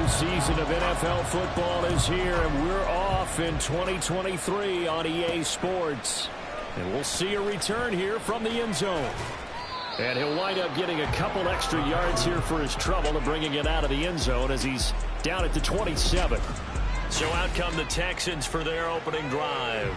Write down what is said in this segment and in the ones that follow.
season of NFL football is here, and we're off in 2023 on EA Sports. And we'll see a return here from the end zone. And he'll wind up getting a couple extra yards here for his trouble to bringing it out of the end zone as he's down at the 27. So out come the Texans for their opening drive.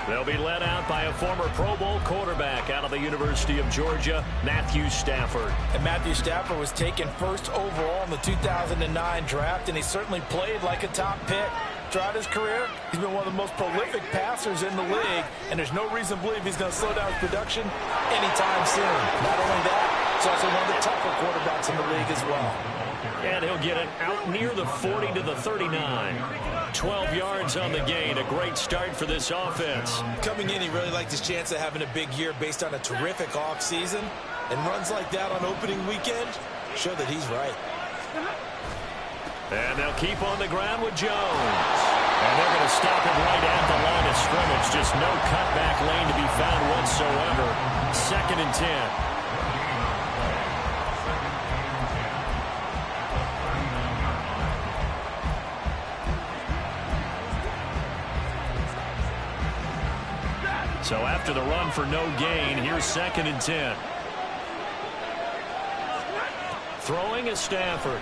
They'll be led out by a former Pro Bowl quarterback out of the University of Georgia, Matthew Stafford. And Matthew Stafford was taken first overall in the 2009 draft, and he certainly played like a top pick. Throughout his career, he's been one of the most prolific passers in the league, and there's no reason to believe he's going to slow down his production anytime soon. Not only that, he's also one of the tougher quarterbacks in the league as well. And he'll get it out near the 40 to the 39. 12 yards on the gain. A great start for this offense. Coming in, he really liked his chance of having a big year based on a terrific offseason. And runs like that on opening weekend show that he's right. And they'll keep on the ground with Jones. And they're going to stop him right at the line of scrimmage. Just no cutback lane to be found whatsoever. 2nd and 10. So after the run for no gain, here's 2nd and 10. Throwing is Stafford.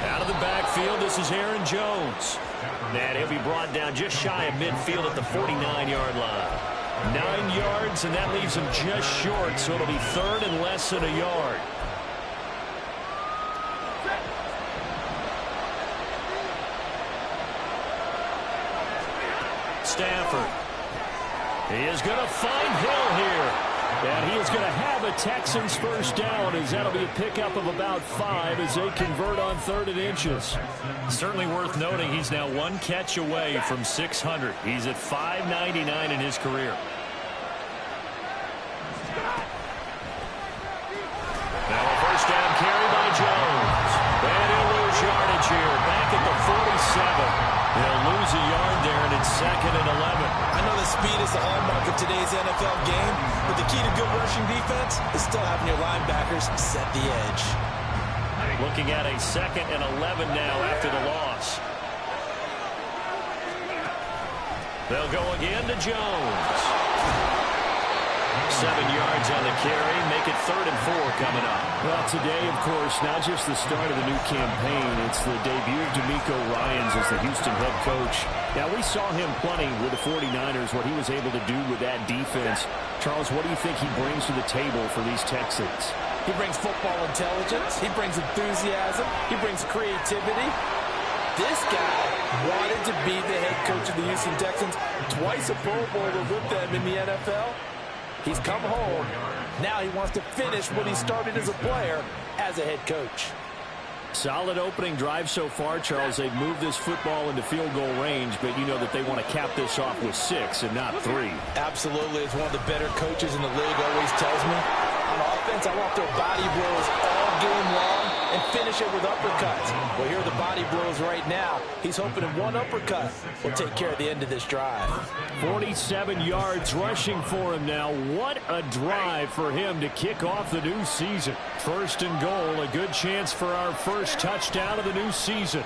Out of the backfield, this is Aaron Jones. And he'll be brought down just shy of midfield at the 49-yard line. 9 yards, and that leaves him just short, so it'll be 3rd and less than a yard. Stafford. He is going to find Hill here. And he is going to have a Texans first down, as that'll be a pickup of about 5 as they convert on 3rd and inches. Certainly worth noting he's now 1 catch away from 600. He's at 599 in his career. Now a first down carry by Jones. And he'll lose yardage here. Back at the 47. He'll lose a yard there, and it's 2nd and 11. I know the speed is the hallmark of today's NFL game, but the key to good rushing defense is still having your linebackers set the edge. Looking at a 2nd and 11 now after the loss. They'll go again to Jones. 7 yards on the carry, make it 3rd and 4 coming up. Well, today, of course, not just the start of the new campaign, it's the debut of DeMeco Ryans as the Houston head coach. Now, we saw him plenty with the 49ers, what he was able to do with that defense. Charles, what do you think he brings to the table for these Texans? He brings football intelligence. He brings enthusiasm. He brings creativity. This guy wanted to be the head coach of the Houston Texans. Twice a Pro Bowler with them in the NFL. He's come home. Now he wants to finish what he started as a player as a head coach. Solid opening drive so far, Charles. They've moved this football into field goal range, but you know that they want to cap this off with 6 and not 3. Absolutely. As one of the better coaches in the league always tells me, on offense, I want their body blows all game long and finish it with uppercuts. Well, here are the body blows right now. He's hoping in one uppercut will take care of the end of this drive. 47 yards rushing for him now. What a drive for him to kick off the new season. 1st and goal, a good chance for our first touchdown of the new season.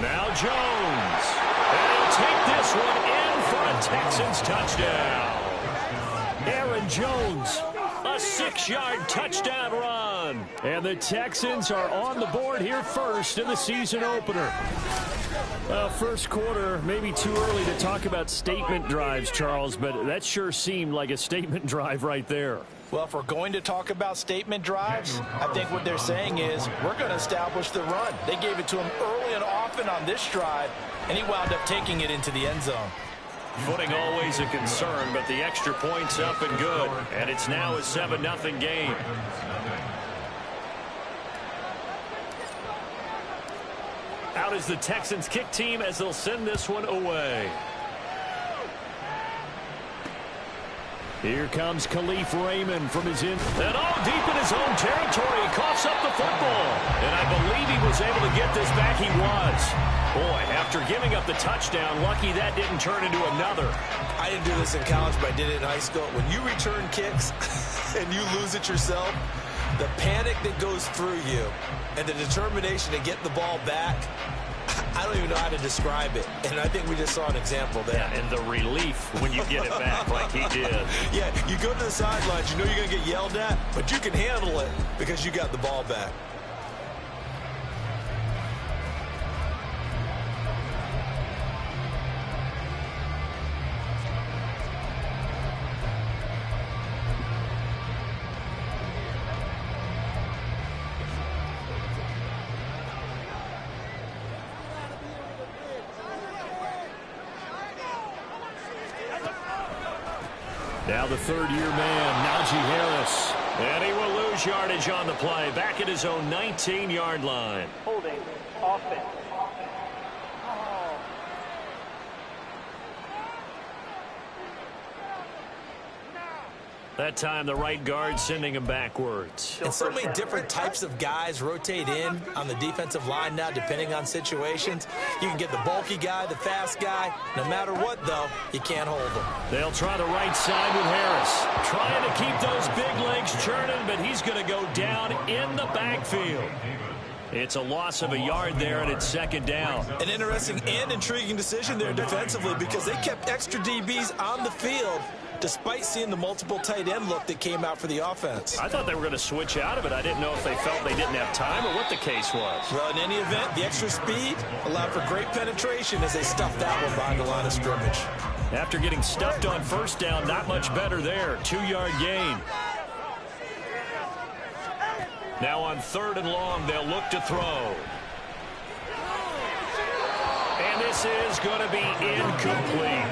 Now Jones. And he'll take this one in for a Texans touchdown. Aaron Jones. A 6-yard touchdown run. And the Texans are on the board here first in the season opener. First quarter, maybe too early to talk about statement drives, Charles, but that sure seemed like a statement drive right there. Well, if we're going to talk about statement drives, I think what they're saying is we're going to establish the run. They gave it to him early and often on this drive, and he wound up taking it into the end zone. Footing always a concern, but the extra point's up and good. And it's now a 7-0 game. Out is the Texans kick team as they'll send this one away. Here comes Khalif Raymond from his in. And all deep in his own territory. He coughs up the football. And I believe he was able to get this back. He was. Boy, after giving up the touchdown, lucky that didn't turn into another. I didn't do this in college, but I did it in high school. When you return kicks and you lose it yourself, The panic that goes through you and the determination to get the ball back, I don't even know how to describe it. And I think we just saw an example there. Yeah, and the relief when you get it back like he did. Yeah, you go to the sidelines, you know you're going to get yelled at, but you can handle it because you got the ball back. Now the third-year man, Najee Harris. And he will lose yardage on the play. Back at his own 19-yard line. Holding offense. That time the right guard sending him backwards. And so many different types of guys rotate in on the defensive line now depending on situations. You can get the bulky guy, the fast guy. No matter what, though, you can't hold them. They'll try the right side with Harris. Trying to keep those big legs churning, but he's going to go down in the backfield. It's a loss of a yard there, and it's second down. An interesting and intriguing decision there defensively because they kept extra DBs on the field despite seeing the multiple tight end look that came out for the offense. I thought they were going to switch out of it. I didn't know if they felt they didn't have time or what the case was. Well, in any event, the extra speed allowed for great penetration as they stuffed that one behind the line of scrimmage. After getting stuffed on first down, not much better there. 2-yard gain. Now on third and long, they'll look to throw. And this is going to be incomplete.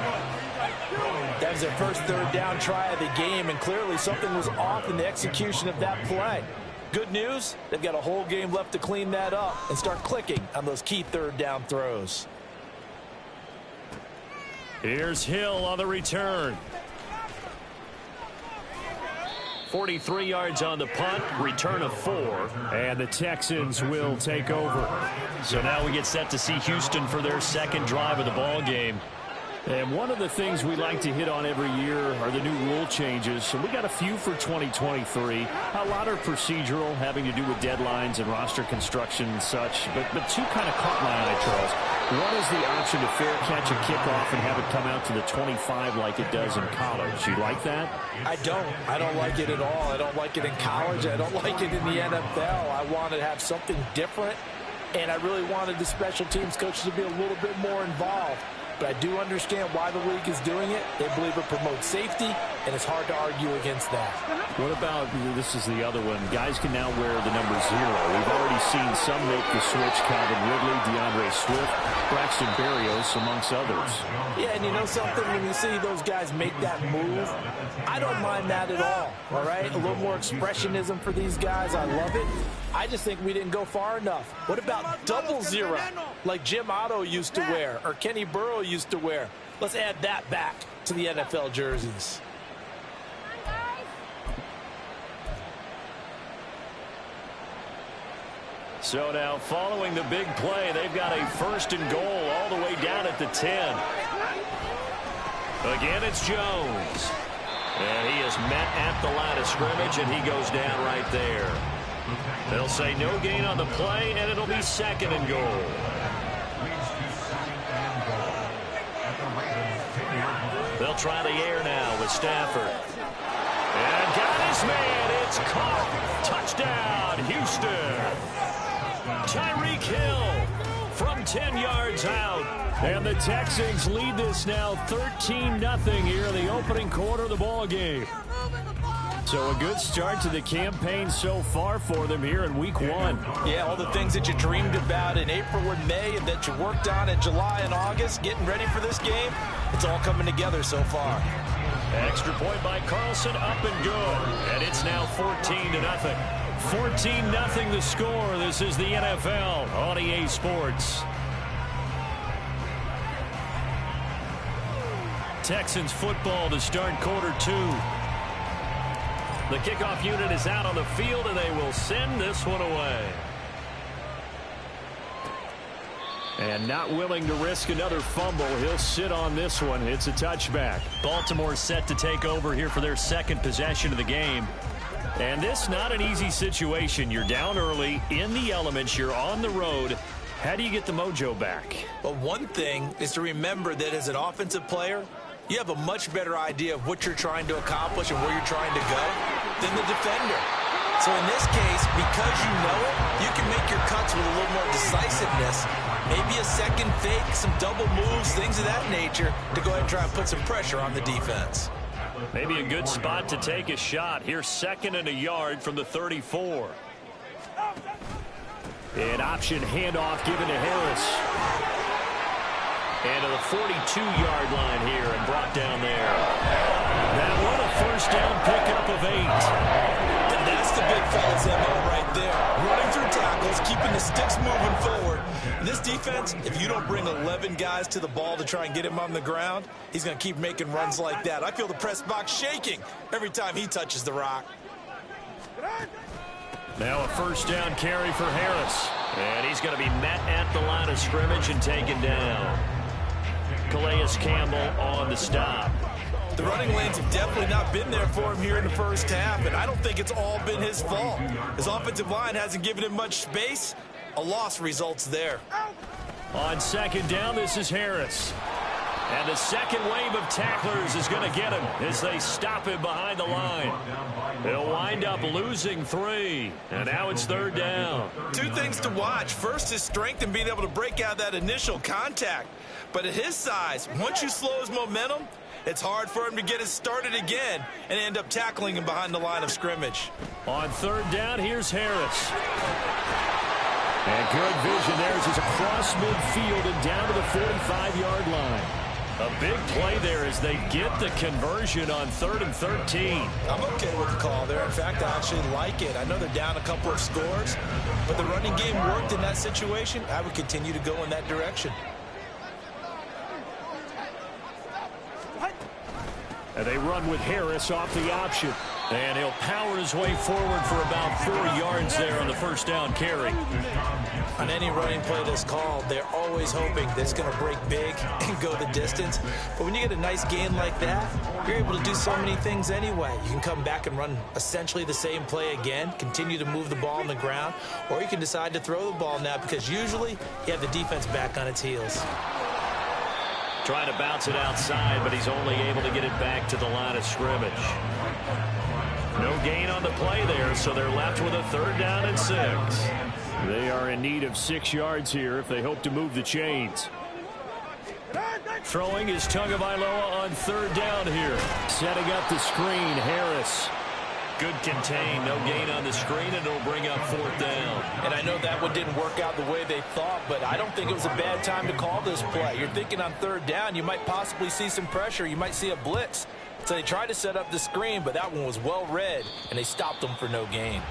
That was their first third down try of the game, and clearly something was off in the execution of that play. Good news, they've got a whole game left to clean that up and start clicking on those key third down throws. Here's Hill on the return. 43 yards on the punt, return of 4, and the Texans will take over. So now we get set to see Houston for their second drive of the ball game. And one of the things we like to hit on every year are the new rule changes. So we got a few for 2023. A lot are procedural, having to do with deadlines and roster construction and such. But two kind of caught my eye, Charles. One is the option to fair catch a kickoff and have it come out to the 25 like it does in college. You like that? I don't like it at all. I don't like it in college. I don't like it in the NFL. I want to have something different, and I really wanted the special teams coaches to be a little bit more involved. But I do understand why the league is doing it. They believe it promotes safety, and it's hard to argue against that. What about, this is the other one, guys can now wear the number 0. We've already seen some make the switch. Calvin Ridley, DeAndre Swift, Braxton Berrios, amongst others. Yeah, and you know something? When you see those guys make that move, I don't mind that at all right? A little more expressionism for these guys. I love it. I just think we didn't go far enough. What about 00, like Jim Otto used to wear or Kenny Burrow used to wear? Let's add that back to the NFL jerseys. So now following the big play, they've got a first and goal all the way down at the 10. Again, it's Jones. And he is met at the line of scrimmage, and he goes down right there. They'll say no gain on the play, and it'll be second and goal. They'll try the air now with Stafford. And got his man. It's caught. Touchdown, Houston. Tyreek Hill from 10 yards out. And the Texans lead this now 13-0 here in the opening quarter of the ball game. So a good start to the campaign so far for them here in week 1. Yeah, all the things that you dreamed about in April and May and that you worked on in July and August, getting ready for this game, it's all coming together so far. Extra point by Carlson, up and good. And it's now 14-0. 14-0 the score. This is the NFL on EA Sports. Texans football to start quarter 2. The kickoff unit is out on the field, and they will send this one away. And not willing to risk another fumble, he'll sit on this one. It's a touchback. Baltimore set to take over here for their second possession of the game. And this not an easy situation. You're down early, in the elements, you're on the road. How do you get the mojo back? Well, one thing is to remember that as an offensive player, you have a much better idea of what you're trying to accomplish and where you're trying to go than the defender. So in this case, because you know it, you can make your cuts with a little more decisiveness. Maybe a second fake, some double moves, things of that nature to go ahead and try and put some pressure on the defense. Maybe a good spot to take a shot. Here's 2nd and a yard from the 34. An option handoff given to Harris. And to the 42-yard line here and brought down there. That one a first down pickup of 8. And that's the big fella's MO right there. Running through tackles, keeping the sticks moving forward. In this defense, if you don't bring 11 guys to the ball to try and get him on the ground, he's going to keep making runs like that. I feel the press box shaking every time he touches the rock. Now a first down carry for Harris. And he's going to be met at the line of scrimmage and taken down. Calais Campbell on the stop. The running lanes have definitely not been there for him here in the first half, and I don't think it's all been his fault. His offensive line hasn't given him much space. A loss results there. On 2nd down, this is Harris. And the second wave of tacklers is going to get him as they stop him behind the line. They'll wind up losing 3. And now it's 3rd down. 2 things to watch. First, his strength in being able to break out that initial contact. But at his size, once you slow his momentum, it's hard for him to get it started again and end up tackling him behind the line of scrimmage. On 3rd down, here's Harris. And good vision there as he's across midfield and down to the 45-yard line. A big play there as they get the conversion on 3rd and 13. I'm okay with the call there. In fact, I actually like it. I know they're down a couple of scores, but the running game worked in that situation. I would continue to go in that direction. And they run with Harris off the option. And he'll power his way forward for about 4 yards there on the first down carry. On any running play that's called, they're always hoping that it's going to break big and go the distance. But when you get a nice gain like that, you're able to do so many things anyway. You can come back and run essentially the same play again, continue to move the ball on the ground, or you can decide to throw the ball now because usually you have the defense back on its heels. Trying to bounce it outside, but he's only able to get it back to the line of scrimmage. No gain on the play there, so they're left with a 3rd down and 6. They are in need of 6 yards here if they hope to move the chains. Throwing is Tagovailoa on 3rd down here. Setting up the screen, Harris. Good contain, no gain on the screen, and it'll bring up 4th down. And I know that one didn't work out the way they thought, but I don't think it was a bad time to call this play. You're thinking on 3rd down, you might possibly see some pressure. You might see a blitz. So they tried to set up the screen, but that one was well read, and they stopped them for no gain.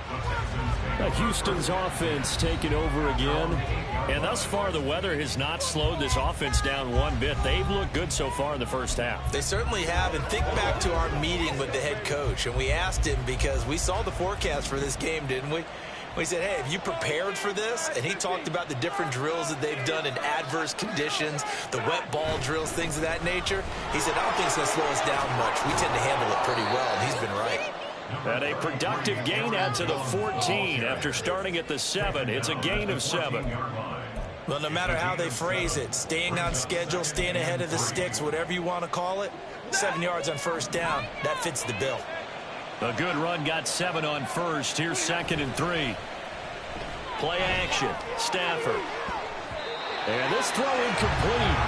Houston's offense taking over again. And thus far, the weather has not slowed this offense down one bit. They've looked good so far in the first half. They certainly have. And think back to our meeting with the head coach. And we asked him because we saw the forecast for this game, didn't we? We said, hey, have you prepared for this? And he talked about the different drills that they've done in adverse conditions, the wet ball drills, things of that nature. He said, I don't think it's going to slow us down much. We tend to handle it pretty well, and he's been right. And a productive gain out to the 14 after starting at the 7. It's a gain of 7. Well, no matter how they phrase it, staying on schedule, staying ahead of the sticks, whatever you want to call it, 7 yards on first down, that fits the bill. A good run got 7 on first. Here's 2nd and 3. Play action. Stafford. And this throw incomplete.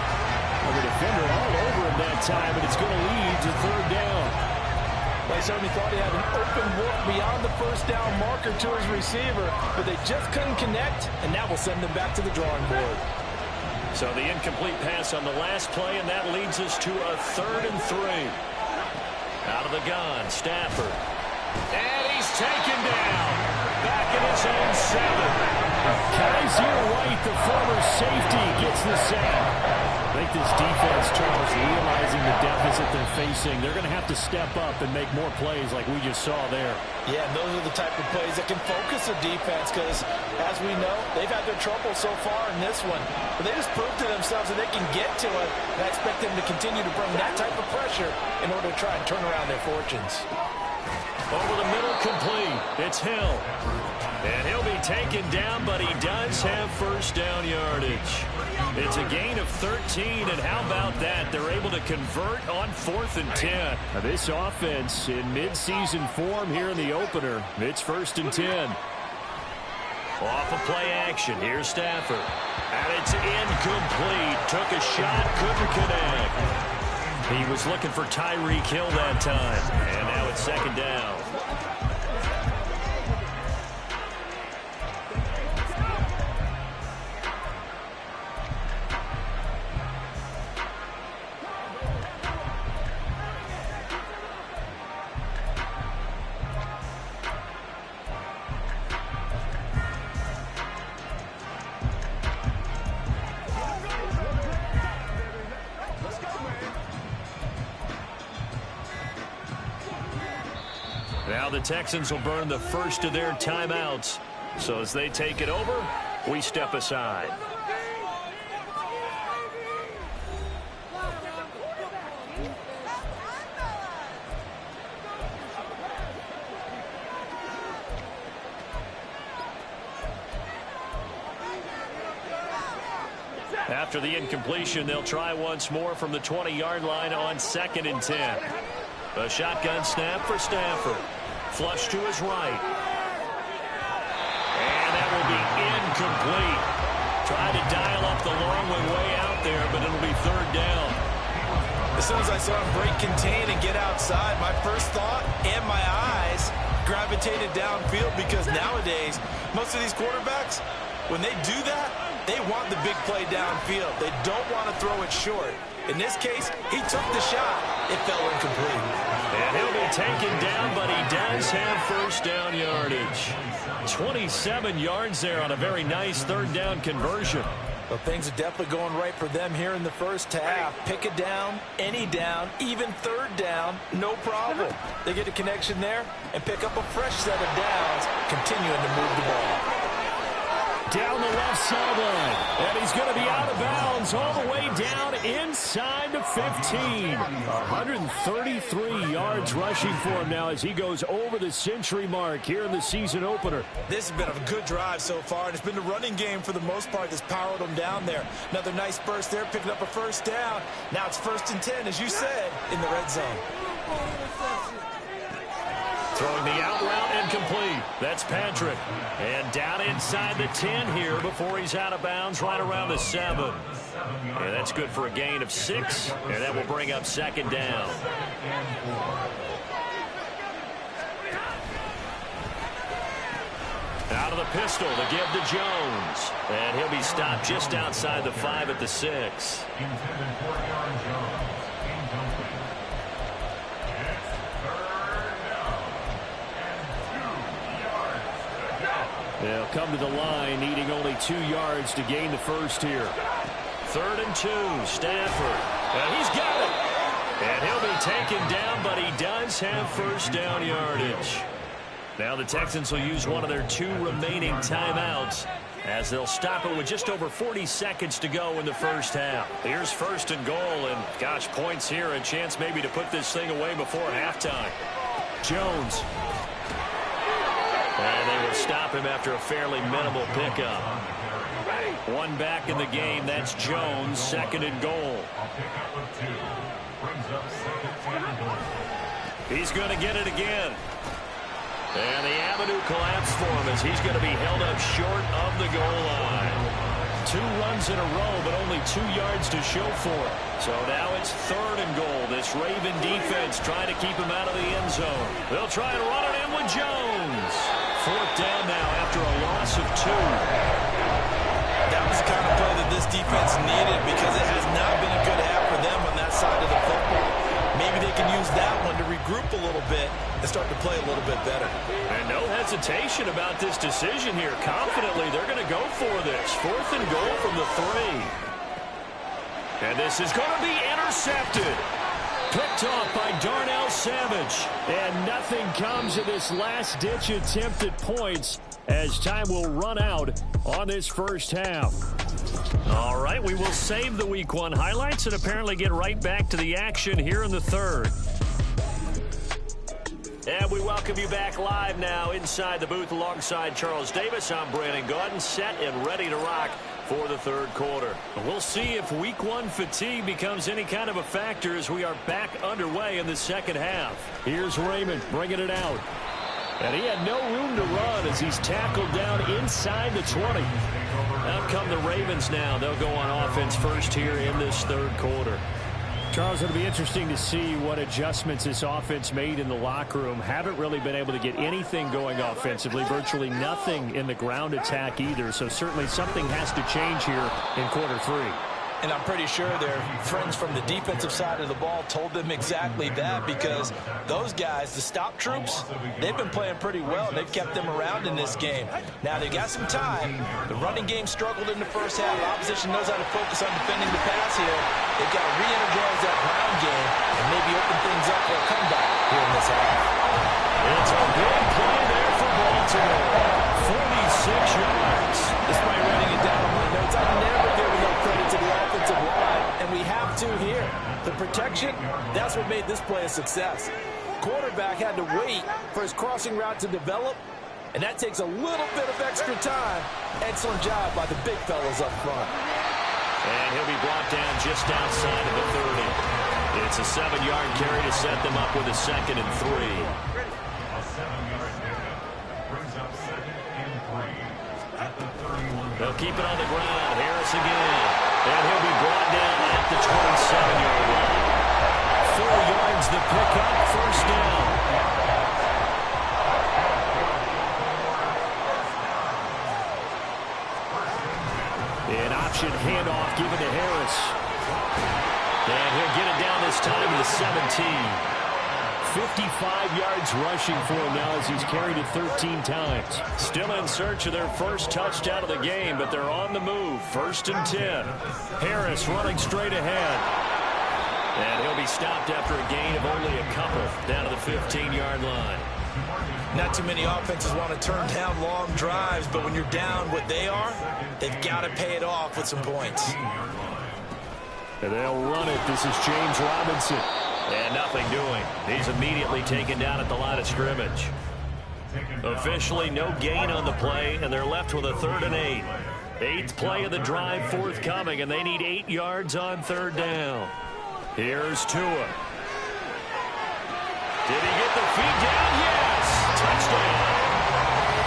And the defender all over him that time, and it's going to lead to 3rd down. They certainly thought he had an open look beyond the first down marker to his receiver, but they just couldn't connect, and that will send them back to the drawing board. So the incomplete pass on the last play, and that leads us to a 3rd and 3. Out of the gun, Stafford. And he's taken down. Back in his own 7. Kaiser White, the former safety, gets the sack. I think this defense, Charles, realizing the deficit they're facing, they're going to have to step up and make more plays like we just saw there. Yeah, and those are the type of plays that can focus a defense because, as we know, they've had their trouble so far in this one. But they just proved to themselves that they can get to it, and I expect them to continue to bring that type of pressure in order to try and turn around their fortunes. Over the middle, complete. It's Hill. And he'll be taken down, but he does have first down yardage. It's a gain of 13, and how about that? They're able to convert on 4th and 10. Now this offense in midseason form here in the opener. It's 1st and 10. Off of play action. Here's Stafford. And it's incomplete. Took a shot, couldn't connect. He was looking for Tyreek Hill that time. And now it's 2nd down. Now the Texans will burn the first of their timeouts. So as they take it over, we step aside. After the incompletion, they'll try once more from the 20-yard line on 2nd and 10. A shotgun snap for Stafford. Flush to his right. And that will be incomplete. Tried to dial up the long way out there, but it'll be 3rd down. As soon as I saw him break contain and get outside, my first thought and my eyes gravitated downfield, because nowadays, most of these quarterbacks, when they do that, they want the big play downfield. They don't want to throw it short. In this case, he took the shot. It fell incomplete. And he'll be taken down, but he does have first down yardage. 27 yards there on a very nice 3rd down conversion. Well, things are definitely going right for them here in the first half. Pick a down, any down, even 3rd down, no problem. They get a connection there and pick up a fresh set of downs, continuing to move the ball. Down the left sideline, and he's going to be out of bounds all the way down inside the 15. 133 yards rushing for him now as he goes over the century mark here in the season opener. This has been a good drive so far, and it's been the running game for the most part that's powered them down there. Another nice burst there, picking up a first down. Now it's 1st and 10, as you said, in the red zone. Throwing the out route and complete. That's Patrick. And down inside the 10 here before he's out of bounds right around the 7. And that's good for a gain of 6. And that will bring up 2nd down. Out of the pistol to give to Jones. And he'll be stopped just outside the 5 at the 6. They'll come to the line, needing only 2 yards to gain the first here. 3rd and 2, Stafford. And he's got it. And he'll be taken down, but he does have first down yardage. Now the Texans will use one of their 2 remaining timeouts as they'll stop it with just over 40 seconds to go in the first half. Here's 1st and goal, and gosh, points here, a chance maybe to put this thing away before halftime. Jones. And they will stop him after a fairly minimal pickup. 1 back in the game. That's Jones. 2nd and goal. He's going to get it again. And the avenue collapsed for him as he's going to be held up short of the goal line. 2 runs in a row, but only 2 yards to show for it. So now it's 3rd and goal. This Raven defense trying to keep him out of the end zone. They'll try and run it in with Jones. 4th down now after a loss of 2. That was the kind of play that this defense needed, because it has not been a good half for them on that side of the football. Maybe they can use that one to regroup a little bit and start to play a little bit better. And no hesitation about this decision here. Confidently, they're going to go for this. 4th and goal from the 3. And this is going to be intercepted. Picked off by Darnell Savage. And nothing comes of this last-ditch attempt at points as time will run out on this first half. All right, we will save the Week 1 highlights and apparently get right back to the action here in the 3rd. And we welcome you back live now inside the booth alongside Charles Davis. I'm Brandon Gaudin, set and ready to rock for the third quarter. We'll see if week one fatigue becomes any kind of a factor as we are back underway in the second half. Here's Raymond bringing it out. And he had no room to run as he's tackled down inside the 20. Out come the Ravens now. They'll go on offense first here in this third quarter. Charles, it'll be interesting to see what adjustments this offense made in the locker room. Haven't really been able to get anything going offensively, virtually nothing in the ground attack either. So certainly something has to change here in quarter three. And I'm pretty sure their friends from the defensive side of the ball told them exactly that, because those guys, the stop troops, they've been playing pretty well, and they've kept them around in this game. Now, they got some time. The running game struggled in the first half. The opposition knows how to focus on defending the pass here. They've got to re-energize that ground game and maybe open things up for a comeback here in this half. It's a big play there for Baltimore. 46 yards. Despite writing it down on my notes, I've never given no credit to the offensive line, and we have to here. The protection, that's what made this play a success. Quarterback had to wait for his crossing route to develop, and that takes a little bit of extra time. Excellent job by the big fellas up front. And he'll be brought down just outside of the 30. It's a 7-yard carry to set them up with a 2nd and 3. They'll keep it on the ground. Harris again. And he'll be brought down at the 27-yard line. 4 yards the pickup, first down. An option handoff given to Harris. And he'll get it down this time to the 17. 55 yards rushing for him now as he's carried it 13 times. Still in search of their first touchdown of the game, but they're on the move. 1st and 10. Harris running straight ahead. And he'll be stopped after a gain of only a couple down to the 15-yard line. Not too many offenses want to turn down long drives, but when you're down what they are, they've got to pay it off with some points. And they'll run it. This is James Robinson. And nothing doing. He's immediately taken down at the line of scrimmage. Officially no gain on the play, and they're left with a 3rd and 8. 8th play of the drive forthcoming, and they need 8 yards on 3rd down. Here's Tua. Did he get the feet down? Yes! Touchdown.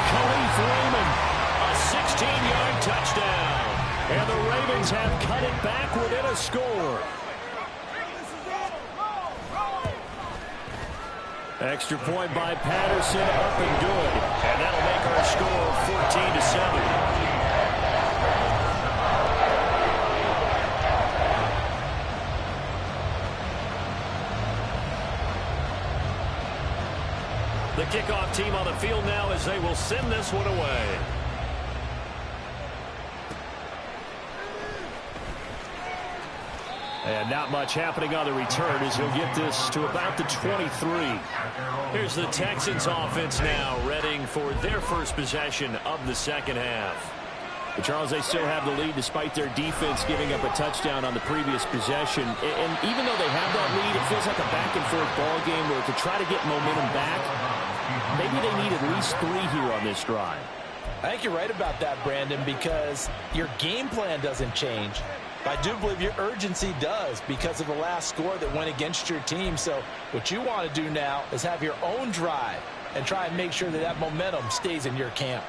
Khalif Raymond. A 16-yard touchdown. And the Ravens have cut it back within a score. Extra point by Patterson, up and good. And that'll make our score 14-7. The kickoff team on the field now as they will send this one away. And not much happening on the return as he'll get this to about the 23. Here's the Texans offense now, readying for their first possession of the second half. But Charles, they still have the lead despite their defense giving up a touchdown on the previous possession. And even though they have that lead, it feels like a back-and-forth ball game where to try to get momentum back, maybe they need at least 3 here on this drive. I think you're right about that, Brandon, because your game plan doesn't change. I do believe your urgency does because of the last score that went against your team. So what you want to do now is have your own drive and try and make sure that that momentum stays in your camp.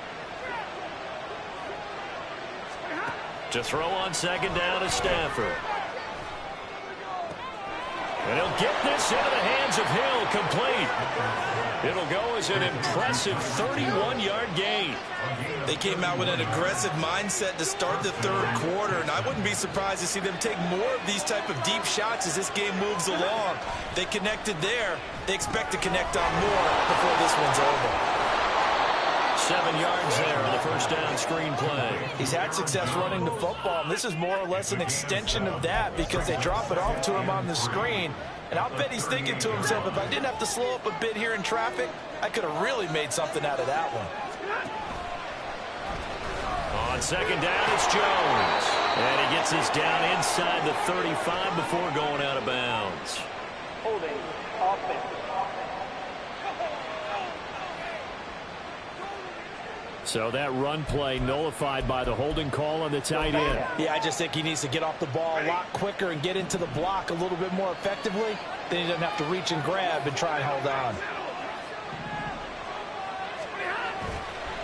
To throw on 2nd down is Stafford. And he'll get this into the hands of Hill, complete. It'll go as an impressive 31-yard gain. They came out with an aggressive mindset to start the third quarter, and I wouldn't be surprised to see them take more of these type of deep shots as this game moves along. They connected there. They expect to connect on more before this one's over. 7 yards there on the first down screen play. He's had success running the football, and this is more or less an extension of that because they drop it off to him on the screen. And I'll bet he's thinking to himself, if I didn't have to slow up a bit here in traffic, I could have really made something out of that one. On 2nd down, it's Jones. And he gets us down inside the 35 before going out of bounds. Holding offense. So that run play nullified by the holding call on the tight end. Yeah, I just think he needs to get off the ball a lot quicker and get into the block a little bit more effectively. Then he doesn't have to reach and grab and try and hold on.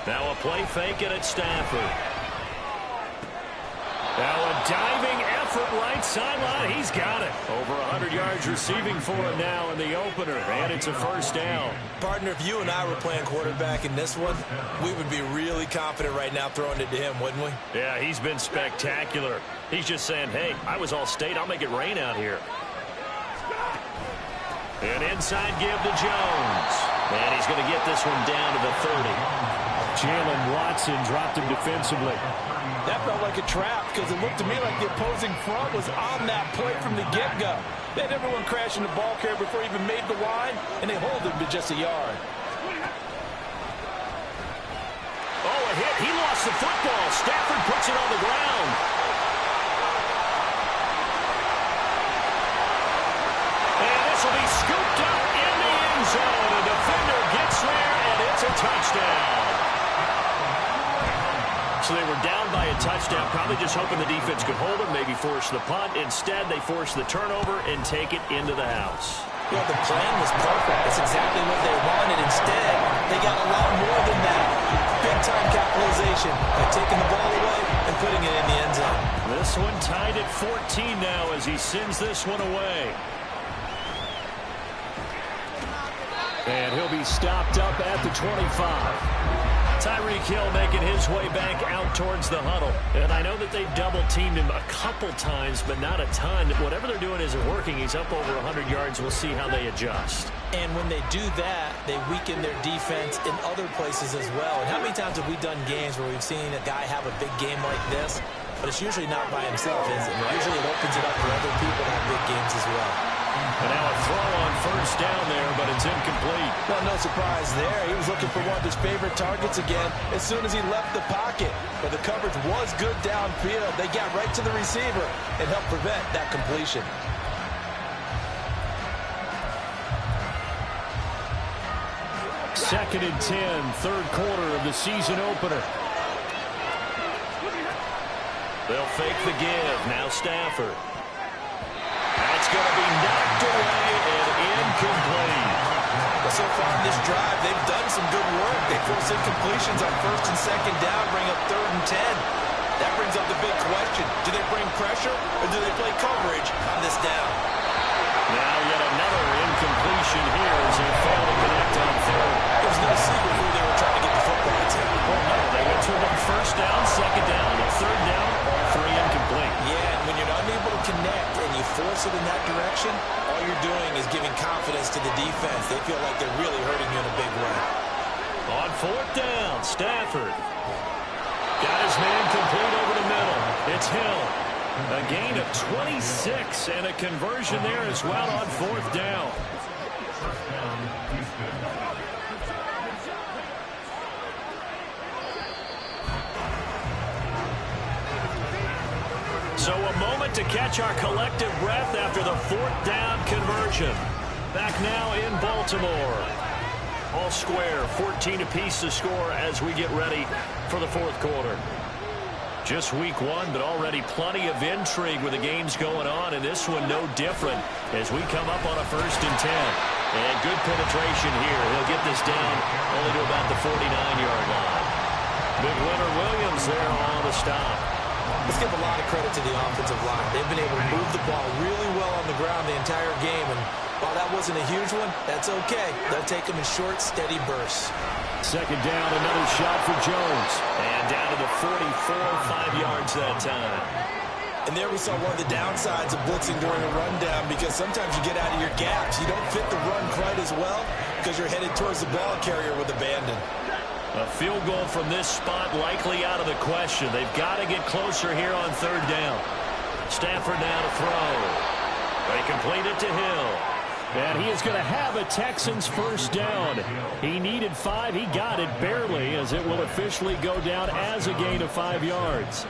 Now a play fake it at Stafford. Now a diving effort right sideline. He's got it. Over 100 yards receiving for him now in the opener. And it's a first down. Partner, if you and I were playing quarterback in this one, we would be really confident right now throwing it to him, wouldn't we? Yeah, he's been spectacular. He's just saying, hey, I was all state. I'll make it rain out here. An inside give to Jones. And he's going to get this one down to the 30. Jalen Watson dropped him defensively. That felt like a trap because it looked to me like the opposing front was on that play from the get-go. They had everyone crashing the ball carrier before he even made the line, and they hold him to just a yard. Oh, a hit. He lost the football. Stafford puts it on the ground. And this will be scooped up in the end zone. A defender gets there, and it's a touchdown. So they were down by a touchdown, probably just hoping the defense could hold them, maybe force the punt. Instead, they force the turnover and take it into the house. Yeah, the plan was perfect. That's exactly what they wanted. Instead, they got a lot more than that. Big-time capitalization by taking the ball away and putting it in the end zone. This one tied at 14 now as he sends this one away. And he'll be stopped up at the 25. Tyreek Hill making his way back out towards the huddle. And I know that they've double-teamed him a couple times, but not a ton. Whatever they're doing isn't working. He's up over 100 yards. We'll see how they adjust. And when they do that, they weaken their defense in other places as well. And how many times have we done games where we've seen a guy have a big game like this, but it's usually not by himself, is it? Usually it opens it up for other people to have big games as well. And now a throw on first down there, but it's incomplete. Well, no surprise there. He was looking for one of his favorite targets again as soon as he left the pocket. But the coverage was good downfield. They got right to the receiver and helped prevent that completion. Second and 10, third quarter of the season opener. They'll fake the give. Now Stafford. That's going to be knocked away and incomplete. But so far in this drive, they've done some good work. They force incompletions on first and second down, bring up third and 10. That brings up the big question. Do they bring pressure or do they play coverage on this down? Now yet another incompletion here as they fail to connect on third. There's no secret who they were trying to get the football to. Well, no, they went to them first down, second down, third down, all three incomplete. Yeah, and when you're unable to connect and you force it in that direction, all you're doing is giving confidence to the defense. They feel like they're really hurting you in a big way. On fourth down, Stafford. Got his man complete over the middle. It's Hill. A gain of 26 and a conversion there as well on fourth down. So a moment to catch our collective breath after the fourth down conversion. Back now in Baltimore. All square, 14 apiece to score as we get ready for the fourth quarter. Just week one, but already plenty of intrigue with the games going on, and this one no different as we come up on a first and 10. And good penetration here. He'll get this down only to about the 49-yard line. Big Leonard Williams there on the stop. Let's give a lot of credit to the offensive line. They've been able to move the ball really well on the ground the entire game, and while that wasn't a huge one, that's okay. They'll take them in short, steady bursts. Second down, another shot for Jones. And down to the 44, 5 yards that time. And there we saw one of the downsides of blitzing during a rundown, because sometimes you get out of your gaps. You don't fit the run quite as well because you're headed towards the ball carrier with abandon. A field goal from this spot likely out of the question. They've got to get closer here on third down. Stafford now to throw. They complete it to Hill. And he is going to have a Texans first down. He needed 5. He got it barely, as it will officially go down as a gain of 5 yards.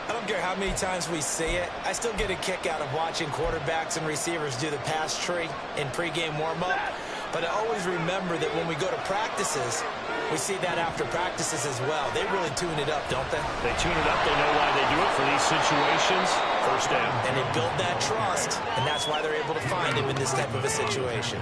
I don't care how many times we say it. I still get a kick out of watching quarterbacks and receivers do the pass tree in pregame warm-up. But I always remember that when we go to practices, we see that after practices as well. They really tune it up, don't they? They tune it up. They know why they do it for these situations. First down. And they build that trust, and that's why they're able to find him in this type of a situation.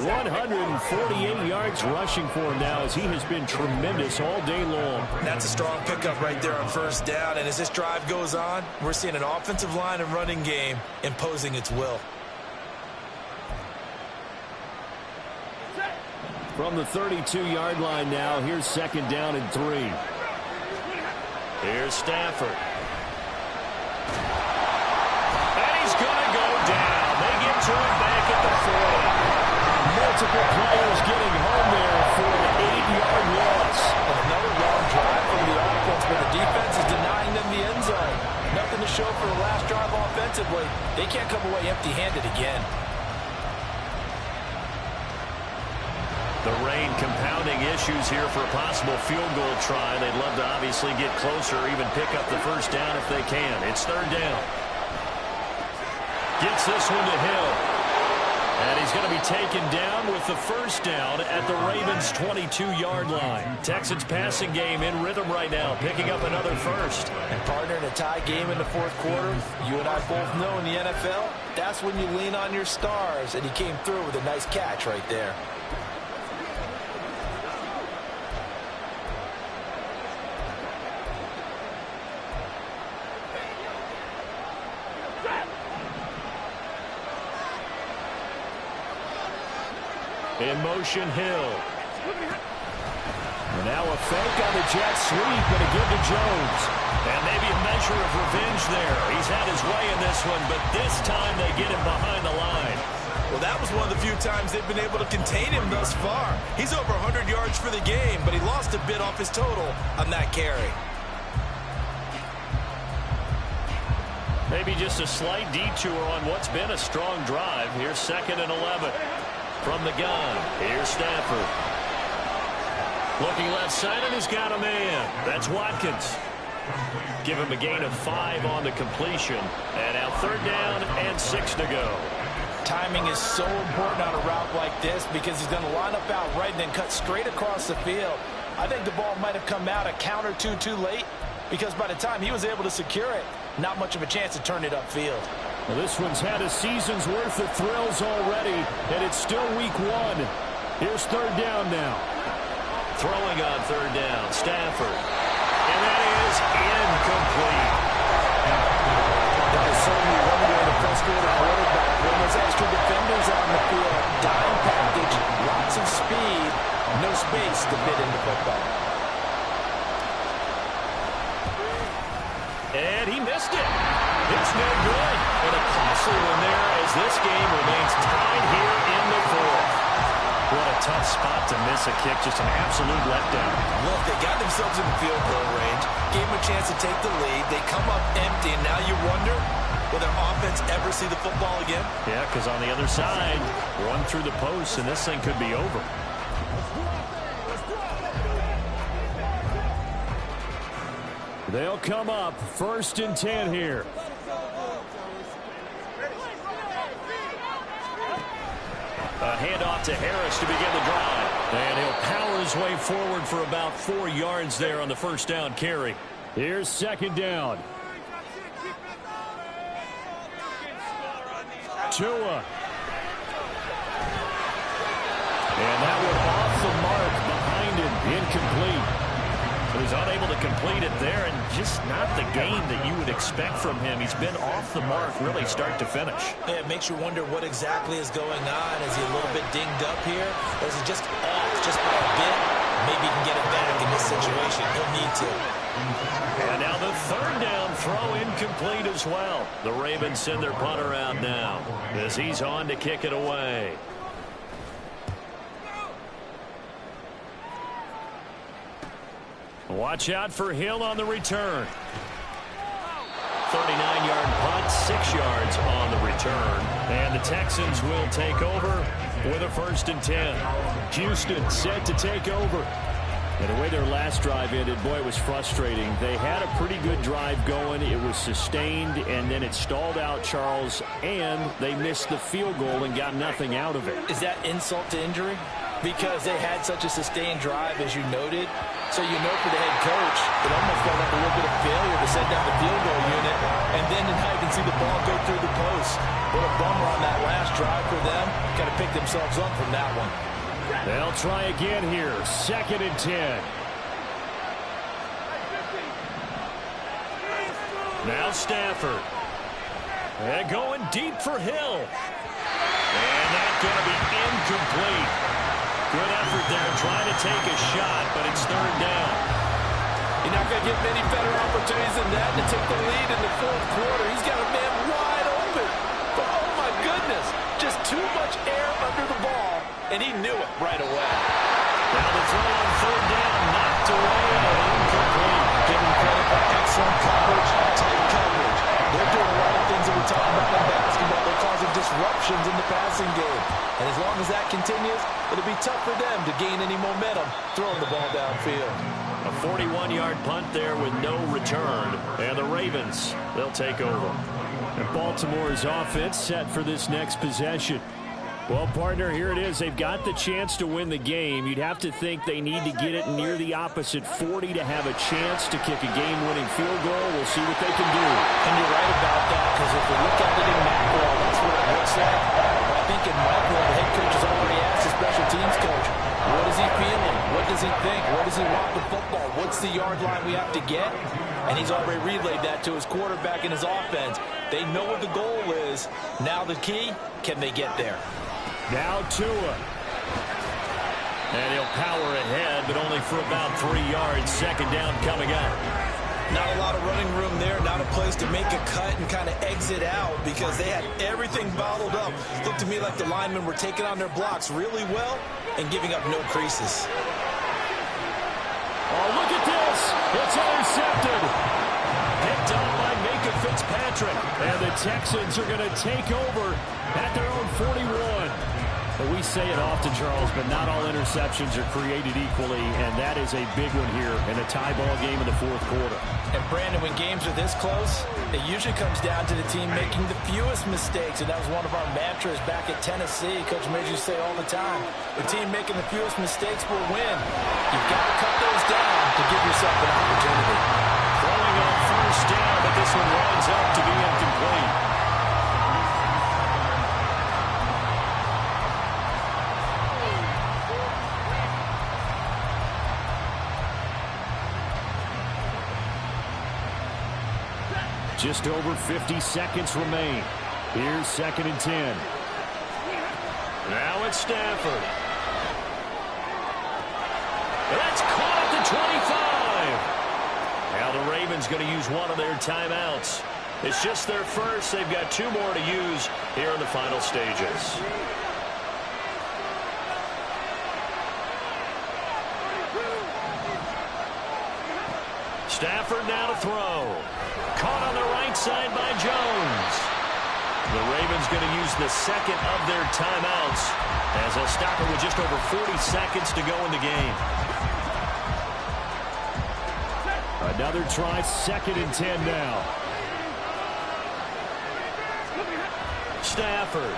148 yards rushing for him now, as he has been tremendous all day long. That's a strong pickup right there on first down. And as this drive goes on, we're seeing an offensive line and running game imposing its will. From the 32-yard line now, here's second down and 3. Here's Stafford. And he's going to go down. They get to him back at the 40. Multiple players getting home there for an 8-yard loss. And another long drive from the offense, but the defense is denying them the end zone. Nothing to show for the last drive offensively. They can't come away empty-handed again. The rain compounding issues here for a possible field goal try. They'd love to obviously get closer or even pick up the first down if they can. It's third down. Gets this one to Hill. And he's going to be taken down with the first down at the Ravens' 22-yard line. Texans passing game in rhythm right now, picking up another first. And partner, in a tie game in the fourth quarter, you and I both know in the NFL, that's when you lean on your stars. And he came through with a nice catch right there. In motion, Hill. And now a fake on the jet sweep, and a give to Jones. And maybe a measure of revenge there. He's had his way in this one, but this time they get him behind the line. Well, that was one of the few times they've been able to contain him thus far. He's over 100 yards for the game, but he lost a bit off his total on that carry. Maybe just a slight detour on what's been a strong drive. Here's second and 11. From the gun, here's Stafford. Looking left side, and he's got a man. That's Watkins. Give him a gain of 5 on the completion. And now third down and 6 to go. Timing is so important on a route like this because he's going to line up out right and then cut straight across the field. I think the ball might have come out a count or two too late because by the time he was able to secure it, not much of a chance to turn it upfield. Well, this one's had a season's worth of thrills already, and it's still week 1. Here's third down now. Throwing on third down, Stafford. And that is incomplete. That is certainly one way to frustrate a quarterback when there's extra defenders on the field. Dime package, lots of speed, no space to fit into football. And he missed it. It's no good. And a costly one there as this game remains tied here in the 4th. What a tough spot to miss a kick. Just an absolute letdown. Look, they got themselves in the field goal range, gave them a chance to take the lead. They come up empty, and now you wonder, will their offense ever see the football again? Yeah, because on the other side, run through the post, and this thing could be over. They'll come up first and 10 here. A handoff to Harris to begin the drive. And he'll power his way forward for about 4 yards there on the first down carry. Here's second down. Tua. And that one off the mark behind him. Incomplete. So he's unable to complete it there, and just not the game that you would expect from him. He's been off the mark really start to finish. Yeah, it makes you wonder what exactly is going on. Is he a little bit dinged up here, or is he just off just by a bit? Maybe he can get it back in this situation. He'll need to. And now the third down throw incomplete as well. The Ravens send their punter out now as he's on to kick it away. Watch out for Hill on the return. 39-yard punt, 6 yards on the return. And the Texans will take over with a first and 10. Houston set to take over. And the way their last drive ended, boy, it was frustrating. They had a pretty good drive going. It was sustained, and then it stalled out, Charles, and they missed the field goal and got nothing out of it. Is that insult to injury? Because they had such a sustained drive, as you noted. So you know for the head coach, it almost felt like a little bit of failure to send down the field goal unit. And then now you can see the ball go through the post. What a bummer on that last drive for them. Got to pick themselves up from that one. They'll try again here. 2nd and 10. Now Stafford. They're going deep for Hill. And that's going to be incomplete. Good effort there trying to take a shot, but it's 3rd down. You're not going to get many better opportunities than that to take the lead in the 4th quarter. He's got a man wide open. But oh my goodness, just too much air under the ball, and he knew it right away. Now the throw on 3rd down, knocked away and incomplete. Give him credit for excellent coverage, tight coverage. They're doing a lot of things that we talk about in basketball. They're causing disruptions in the passing game. And as long as that continues, it'll be tough for them to gain any momentum throwing the ball downfield. A 41-yard punt there with no return. And the Ravens, they'll take over. And Baltimore's offense set for this next possession. Well, partner, here it is. They've got the chance to win the game. You'd have to think they need to get it near the opposite 40 to have a chance to kick a game-winning field goal. We'll see what they can do. And you're right about that, because if you look at it in macro, that's what it looks like. But I think in micro, the head coach has already asked the special teams coach, what is he feeling? What does he think? What does he want with football? What's the yard line we have to get? And he's already relayed that to his quarterback and his offense. They know what the goal is. Now the key, can they get there? Now Tua. And he'll power ahead, but only for about 3 yards. 2nd down coming up. Not a lot of running room there. Not a place to make a cut and kind of exit out because they had everything bottled up. Looked to me like the linemen were taking on their blocks really well and giving up no creases. Oh, look at this. It's intercepted. Picked up by Micah Fitzpatrick. And the Texans are going to take over at their own 41. But we say it often, Charles, but not all interceptions are created equally, and that is a big one here in a tie ball game in the 4th quarter. And, Brandon, when games are this close, it usually comes down to the team making the fewest mistakes, and that was one of our mantras back at Tennessee. Coach made you say all the time, the team making the fewest mistakes will win. You've got to cut those down to give yourself an opportunity. Throwing on 1st down, but this one winds up to be incomplete. Just over 50 seconds remain. Here's 2nd and 10. Now it's Stafford. That's caught at the 25. Now the Ravens going to use one of their timeouts. It's just their first. They've got 2 more to use here in the final stages. Stafford now to throw. Caught on the right side by Jones. The Ravens going to use the 2nd of their timeouts as they'll stop it with just over 40 seconds to go in the game. Another try, 2nd and 10 now. Stafford.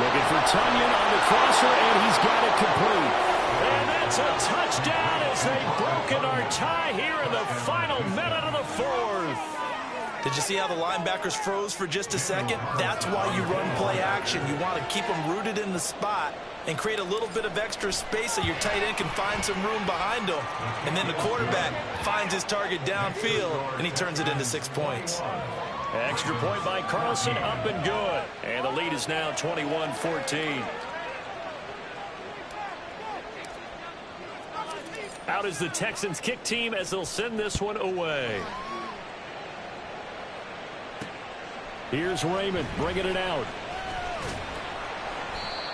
Looking for Tunyon on the crosser, and he's got it complete. And that's a touchdown as they've broken our tie here in the final minute of the 4th. Did you see how the linebackers froze for just a second? That's why you run play action. You want to keep them rooted in the spot and create a little bit of extra space so your tight end can find some room behind him. And then the quarterback finds his target downfield, and he turns it into 6 points. Extra point by Carlson, up and good. And the lead is now 21-14. Out is the Texans kick team as they'll send this one away. Here's Raymond bringing it out.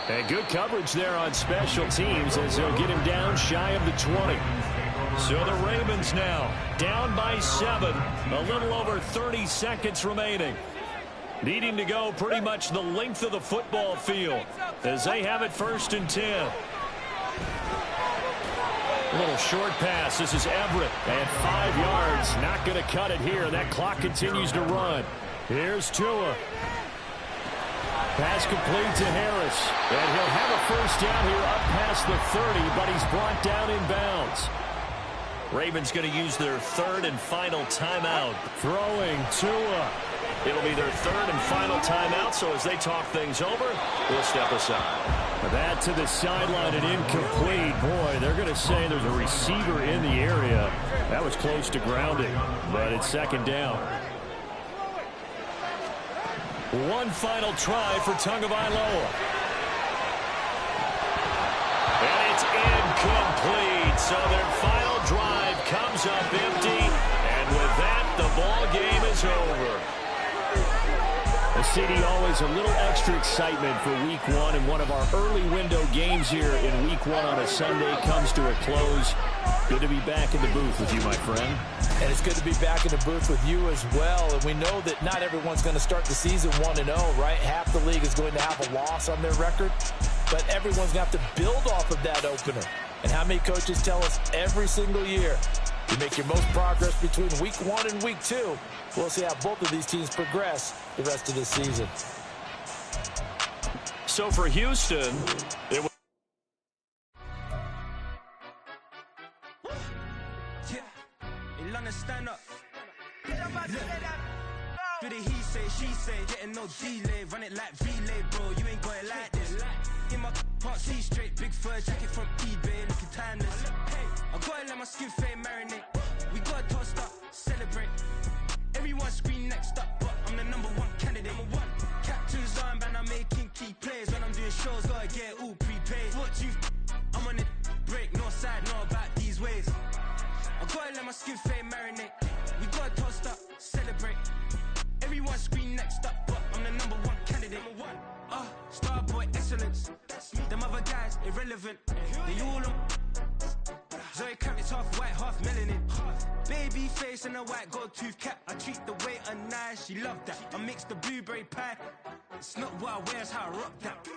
And good coverage there on special teams as they'll get him down shy of the 20. So the Ravens now down by 7. A little over 30 seconds remaining. Needing to go pretty much the length of the football field as they have it 1st and 10. A little short pass. This is Everett. And 5 yards. Not going to cut it here. That clock continues to run. Here's Tua. Pass complete to Harris. And he'll have a first down here up past the 30, but he's brought down in bounds. Ravens going to use their third and final timeout. Throwing Tua. It'll be their third and final timeout, so as they talk things over, we'll step aside. That to the sideline and incomplete. Boy, they're going to say there's a receiver in the area. That was close to grounding, but it's second down. One final try for Tagovailoa. And it's incomplete. So their final drive comes up empty. And with that, the ball game is over. CD, always a little extra excitement for Week 1, and one of our early window games here in Week 1 on a Sunday comes to a close. Good to be back in the booth with you, my friend. And it's good to be back in the booth with you as well. And we know that not everyone's going to start the season 1-0, right? Half the league is going to have a loss on their record, but everyone's going to have to build off of that opener. And how many coaches tell us every single year, you make your most progress between Week 1 and Week 2. We'll see how both of these teams progress the rest of this season. So for Houston, it was... Stand up. Do the he say, she say, getting no delay, run it like relay, bro. You ain't got it like this. In my can't see straight, big fur jacket from eBay, looking timeless. I gotta let my skin fade marinate. We gotta toast up, celebrate. Everyone scream next up, but I'm the #1 candidate. Captain's armband, I'm making key plays. When I'm doing shows, gotta get it all prepaid. What you? I'm on it, break, no side, know about these ways. I gotta let my skin fade marinate. We gotta toast up, celebrate. Everyone scream next up, but I'm the #1 candidate. Starboy excellence. Them other guys irrelevant. They all on. Zoe Kravitz half white, half melanin. Baby face and a white gold tooth cap. I treat the waiter nice, she love that. I mix the blueberry pie. It's not what I wear, it's how I rock that.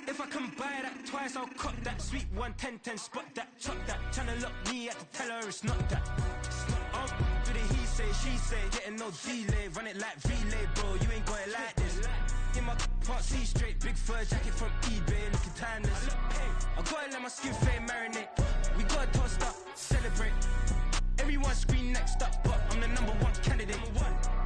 If I can buy that twice, I'll cut that. Sweet 110, spot that, chop that. Tryna lock me at the tell her it's not that. Do the he say, she say, getting no delay, run it like relay, bro. You ain't got it like this. In my can't see straight, big fur jacket from eBay, looking timeless. I gotta let my skin fade marinate. We gotta toast up, celebrate. Everyone scream next up, but I'm the #1 candidate.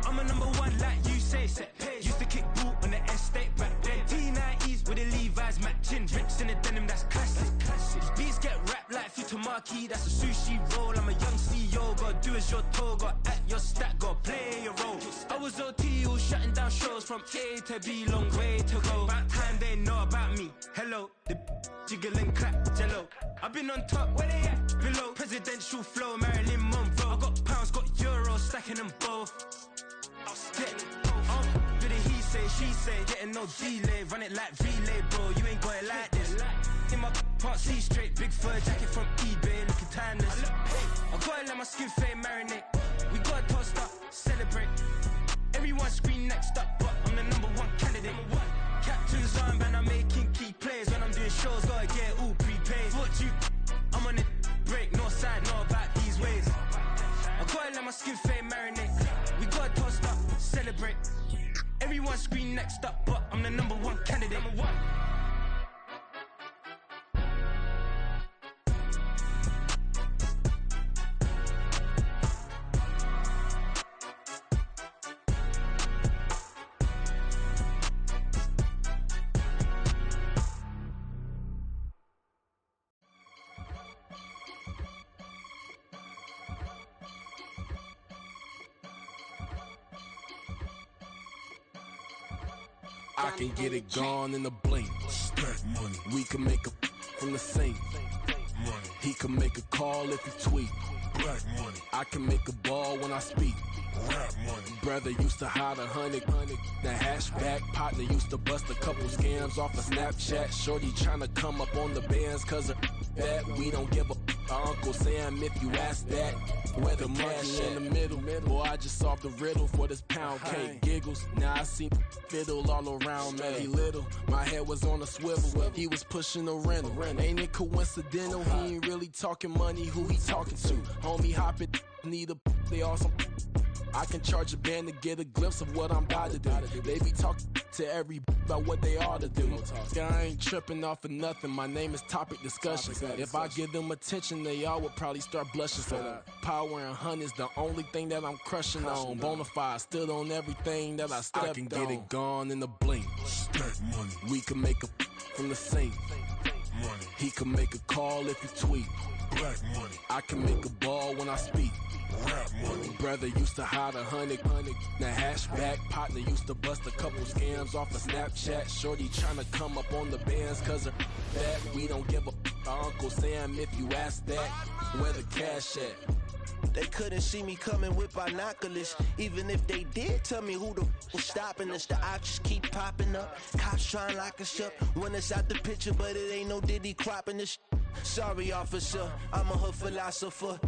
I'm a #1 like you say, set pace. Used to kick boot on the estate back then. T90s with the Levi's matching. Rips in the denim, that's classic. These beats get wrapped like Futamaki, that's a sushi roll. I'm a young CEO, gotta do as you're told. Gotta act your stat, gotta play your role. I was OT, all shutting down shows from A to B, long way to go. About time they know about me. Hello, the jiggle and clap, jello. I've been on top, where they at? Below, presidential flow, Marilyn Monroe. I got pounds, got euros, stacking them both. Do the he say, she say, getting no delay, run it like relay, bro. You ain't got it like this. In my can't see straight, big fur jacket from eBay, looking timeless. I gotta let my skin fade marinate. We gotta toast up, celebrate. Everyone scream next up, but I'm the #1 candidate. Captain's armband, I'm making key plays. When I'm doing shows, gotta get it all prepaid. What you? I'm on it, break, no side, know about these ways. I gotta let my skin fade marinate. We gotta toast up, celebrate. Everyone scream next up, but I'm the #1 candidate. I can get it gone in a blink. Stack money. We can make a from the sink. Money. He can make a call if he tweet. Black money. I can make a ball when I speak. Rap money. Brother used to hide 100. The hashback partner used to bust a couple scams off of Snapchat. Shorty tryna come up on the bands cause of that. We don't give a Uncle Sam, if you ask that. Where the monkey in the middle. Boy, I just solved the riddle for this pound cake. Giggles, now I see fiddle all around me. Little, my head was on a swivel. He was pushing a rental. Ain't it coincidental? He ain't really talking money. Who he talking to? Homie hopping, need a they awesome. I can charge a band to get a glimpse of what I'm about to do. They be talking to every about what they ought to do. I ain't tripping off of nothing. My name is Topic Discussion. If I give them attention, they all would probably start blushing. So power and hunt is the only thing that I'm crushing on. Bonafide, stood on everything that I stepped on. I can get it gone in a blink. Money. We can make a from the sink. Money. He can make a call if he tweet. Black money. I can make a ball when I speak. Rap money. Brother used to hide 100. Now hashback partner used to bust a couple scams off of Snapchat. Shorty tryna come up on the bands cause of that. We don't give a Uncle Sam if you ask that. Where the cash at? They couldn't see me coming with binoculars. Even if they did, tell me who the was stopping us. The options keep popping up. Cops trying to lock us up. When it's out the picture, but it ain't no Diddy cropping this. Sorry, officer, I'm a hood philosopher.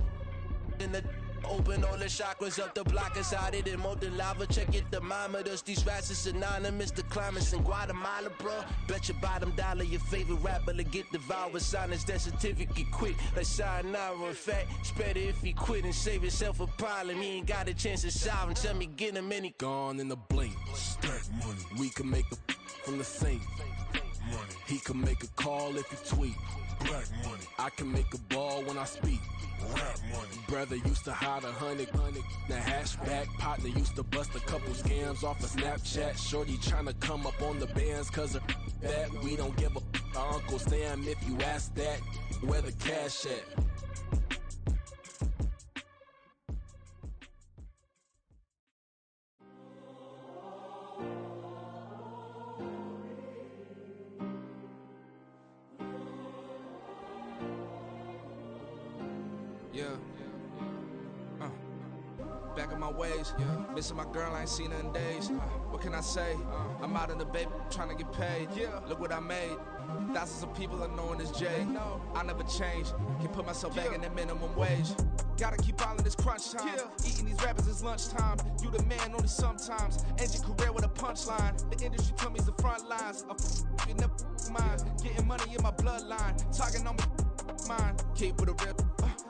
In the open all the chakras up, the block is out it and molten lava. Check your thermometers. These rats is synonymous to climates in Guatemala, bro. Bet your bottom dollar your favorite rapper to get devoured. Sign his death certificate quick. Like sayonara. In fact, it's better if he quit and save himself a problem. He ain't got a chance to solve him. Tell me get him any gone in the blink. Stack money. We can make a from the sink. Money. He can make a call if he tweet. Black money. I can make a ball when I speak. Rap money. Brother used to hide 100. Now hashback partner used to bust a couple scams off of Snapchat. Shorty tryna come up on the bands cause of that. We don't give a Uncle Sam if you ask that. Where the cash at? Back in my ways, missing my girl, I ain't seen her in days. What can I say? I'm out in the baby, trying to get paid. Look what I made. Thousands of people are knowing this Jay. I never change. Can put myself back in that minimum wage. Gotta keep all in this crunch time. Eating these rappers is lunchtime. You the man only sometimes. End your career with a punchline. The industry told me it's the front lines. You never mind. Getting money in my bloodline. Talking on me, mine. Keep with a real.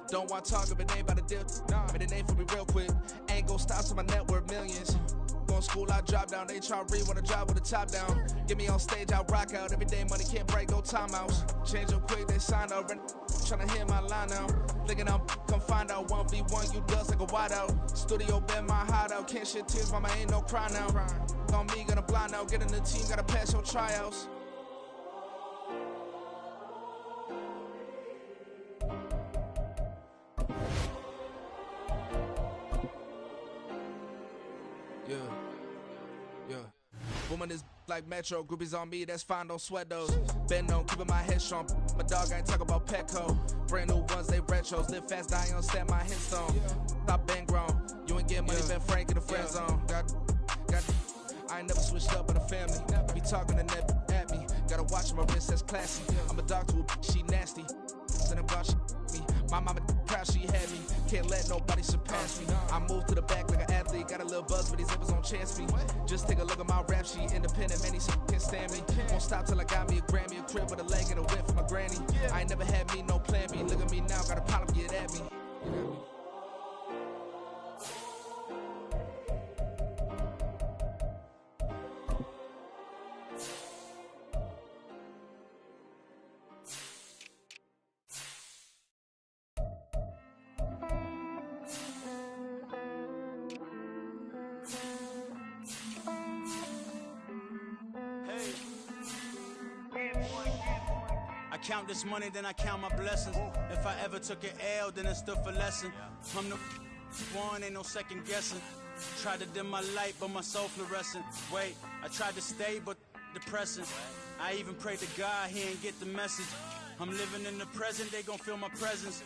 Don't want to talk if it ain't about a deal. Made a name for me real quick. Ain't gon' stop till my net worth millions. Going school, I drop down. They try to read when I drive with the top down. Get me on stage, I rock out. Every day money can't break, no timeouts. Change up quick, they sign up. Tryna hear my line now. Thinking I'm come find out 1v1, you dust like a whiteout. Studio been my hideout. Can't shed tears, mama ain't no cry now. On me, gonna blind out. Get in the team, gotta pass your tryouts. Woman is like Metro, groupies on me, that's fine, don't sweat those. Been on, keeping my head strong. My dog ain't talking about Petco. Brand new ones, they retros. Live fast, die on set, my headstone. Stop been grown. You ain't getting money, been frank in the friend zone. I ain't never switched up on the family. Be talking to net at me. Gotta watch my wrist, that's classy. I'm a dog to a she nasty. Send about she me. My mama proud she had me. Can't let nobody surpass me. I moved to the back like an athlete. Got a little buzz, but these zippers on chance me. Just take a look at my rap sheet. Independent, many can't stand me. Won't stop till I got me a Grammy, a crib with a leg and a whip for my granny. I ain't never had me no plan B. Look at me now, got a problem, get at me. Count this money, then I count my blessings. If I ever took an L, then it stood for lesson. I'm the one, ain't no second guessing. Tried to dim my light, but my soul fluorescent. Wait, I tried to stay, but depressing. I even prayed to God, he ain't get the message. I'm living in the present, they gon' feel my presence.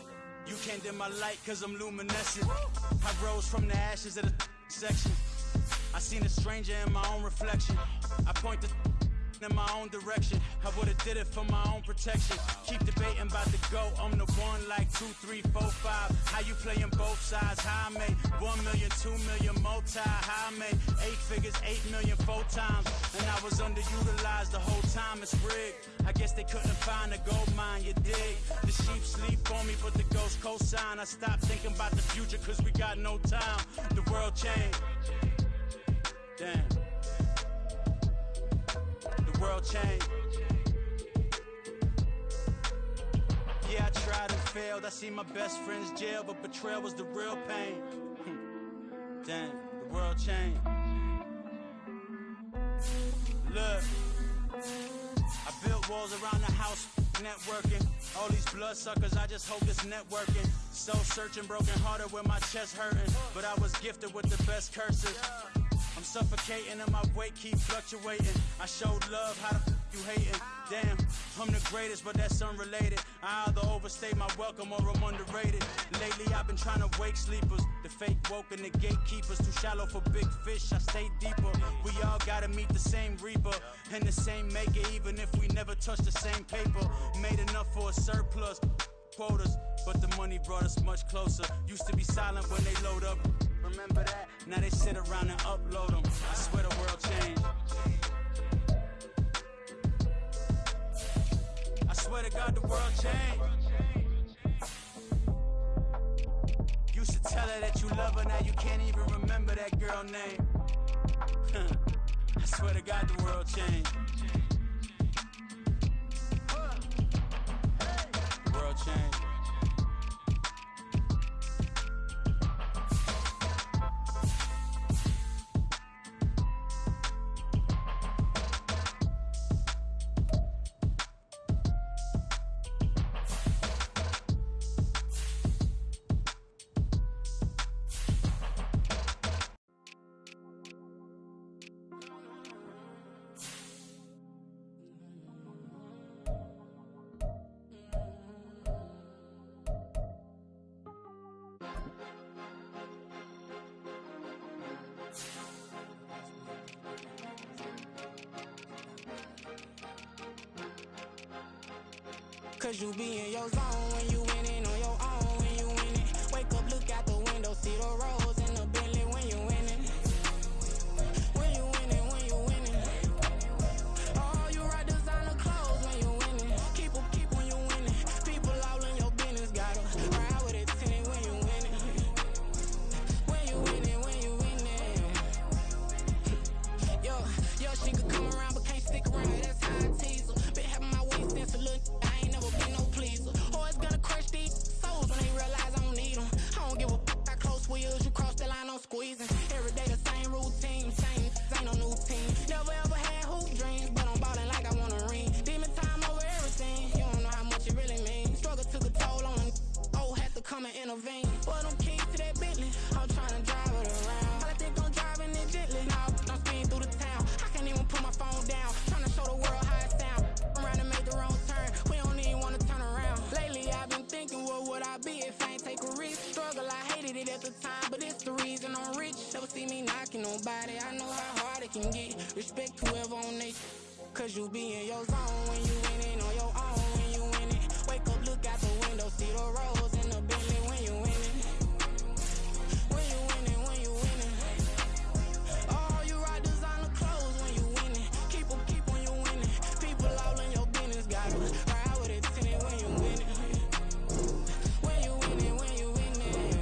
You can't dim my light, cause I'm luminescent. I rose from the ashes of the section. I seen a stranger in my own reflection. I point the in my own direction. I would've did it for my own protection. Keep debating about the GOAT. I'm the one like 2, 3, 4, 5. How you playing both sides? How I made 1 million, 2 million, multi. How I made 8 figures, 8 million 4 times. And I was underutilized the whole time. It's rigged. I guess they couldn't find a gold mine, you dig? The sheep sleep on me, but the ghost cosign. I stopped thinking about the future cause we got no time. The world changed. Damn. The world changed. Yeah, I tried and failed. I see my best friends jail, but betrayal was the real pain. Damn, the world changed. Look, I built walls around the house, networking. All these bloodsuckers, I just hope it's networking. Soul searching, broken hearted with my chest hurting. But I was gifted with the best curses. I'm suffocating and my weight keep fluctuating. I showed love, how the f you hating? Damn, I'm the greatest, but that's unrelated. I either overstay my welcome or I'm underrated. Lately I've been trying to wake sleepers. The fake woke and the gatekeepers. Too shallow for big fish, I stay deeper. We all gotta meet the same reaper and the same maker, even if we never touch the same paper. Made enough for a surplus quotas, but the money brought us much closer. Used to be silent when they load up. Remember that? Now they sit around and upload them. I swear the world changed. I swear to God the world changed. Used to tell her that you love her, now you can't even remember that girl name. I swear to God the world changed. The world changed. Cause you be in your zone when you winning on your own when you winning. Wake up, look out the window, see the rose in the Bentley when you winning. When you winning, when you winning. Oh, you rock designer clothes when you winning. Keep when you winning. People all in your business, gotta ride with it tinted when you winning. When you winning, when you winning. Yo, she could come around but can't stick around, that's how I tease her. Been having my waist since a little, I ain't never been no pleaser. Always gonna crush these souls when they realize I don't need them. I don't give a f*** how close we is, you cross the line, I'm squeezing. Every day the same routine, same, ain't no new team. Never ever had hoop dreams, but I'm ballin' like I wanna ring. Demon time over everything, you don't know how much it really means. Struggle took a toll on them, oh, had to come and intervene. Boy, them keys to that Bentley, I'm tryna drive it around. All I think I'm driving it gently, now I'm speeding through the town. I can't even put my phone down, tryna show the world how it sound. Around and make the wrong turn, we don't even wanna turn around. Lately I've been thinking, what would I be if I ain't take a risk? Struggle, I hated it at the time, but it's the reason I'm rich. Never see me knocking nobody, I know how hard it can get. Respect whoever on they cause you be in your zone when you winning on your own when you winning. Wake up, look out the window, see the rose in the Bentley when you winning. When you winning, when you winning. Oh, you rock designer clothes when you winning. Keep when you winning. People all in your business, gotta ride with it tinted when you winning. When you winning, when you winning.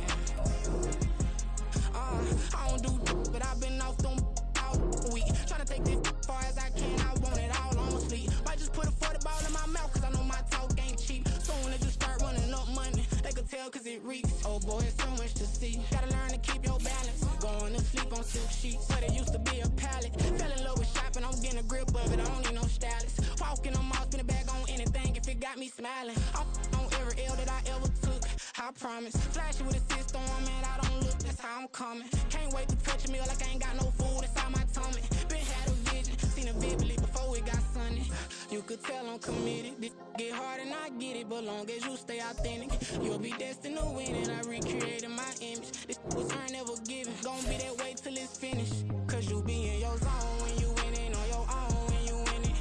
I don't do but I've been off them all week. Tryna take this far as I can, I want it all on sleep. Might just put a 40 ball in my mouth, cause I know my talk ain't cheap. Soon as you start running up money, they could tell cause it reeks. Oh boy, it's so much to see. Gotta learn to keep your balance. Going to sleep on silk sheets, but it used to be a pallet. Fell in love with shopping, I'm getting a grip of it, I don't need no stylist. Walking on mall, spin a bag on anything if it got me smiling. I'm on every L that I ever took, I promise. Flashy with a system, man, I don't look, that's how I'm coming. Can't wait to touch a meal like I ain't got no food inside my tummy. Been had a vision, seen it vividly before it got sunny. You could tell I'm committed, this get hard and I get it, but long as you stay authentic, you'll be destined to win and I recreated my image. This was earned, never given, gon' be that way till it's finished. Cause you be in your zone when you winning on your own when you winning.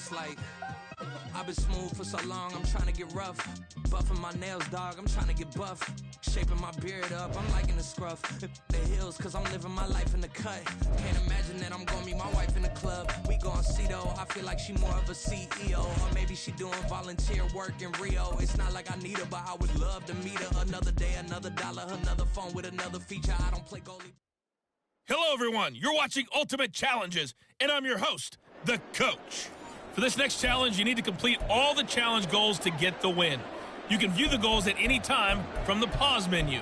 It's like, I've been smooth for so long, I'm trying to get rough. Buffing my nails, dog, I'm trying to get buff. Shaping my beard up, I'm liking the scruff. The hills, cause I'm living my life in the cut. Can't imagine that I'm gonna meet my wife in the club. We gon' see though, I feel like she more of a CEO. Or maybe she doing volunteer work in Rio. It's not like I need her, but I would love to meet her. Another day, another dollar, another phone with another feature. I don't play goalie. Hello, everyone. You're watching Ultimate Challenges, and I'm your host, The Coach. For this next challenge, you need to complete all the challenge goals to get the win. You can view the goals at any time from the pause menu.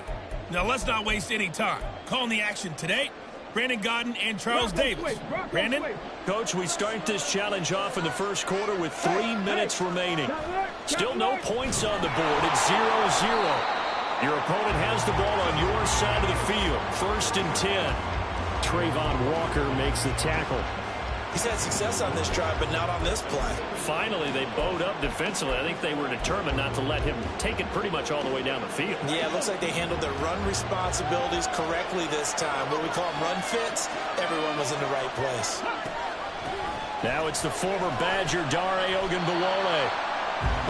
Now, let's not waste any time. Calling the action today, Brandon Godden and Charles Davis. Brandon? Coach, we start this challenge off in the first quarter with 3 minutes remaining. Still no points on the board. It's 0-0. Your opponent has the ball on your side of the field. 1st and 10. Trayvon Walker makes the tackle. He's had success on this drive, but not on this play. Finally, they bowed up defensively. I think they were determined not to let him take it pretty much all the way down the field. Yeah, it looks like they handled their run responsibilities correctly this time. What we call them run fits, everyone was in the right place. Now it's the former Badger, Dare Ogunbowale.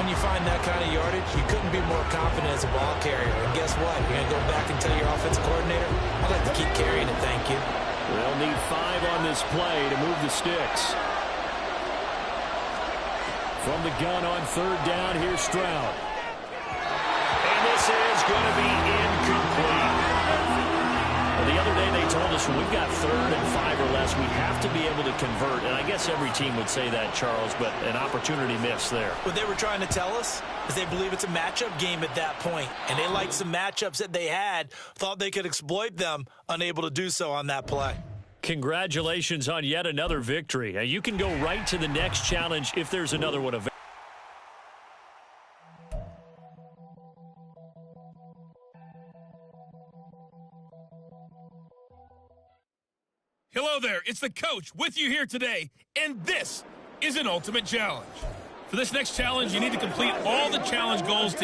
When you find that kind of yardage, you couldn't be more confident as a ball carrier. And guess what? You're going to go back and tell your offensive coordinator, I'd like to keep carrying it, thank you. They'll need 5 on this play to move the sticks. From the gun on 3rd down, here's Stroud. And this is going to be incomplete. Well, the other day they told us when we've got 3rd and 5 or less, we have to be able to convert. And I guess every team would say that, Charles, but an opportunity missed there. What they were trying to tell us is they believe it's a matchup game at that point. And they liked some matchups that they had, thought they could exploit them, unable to do so on that play. Congratulations on yet another victory. You can go right to the next challenge if there's another one available. Hello there, it's the Coach with you here today, and this is an Ultimate Challenge. For this next challenge, you need to complete all the challenge goals to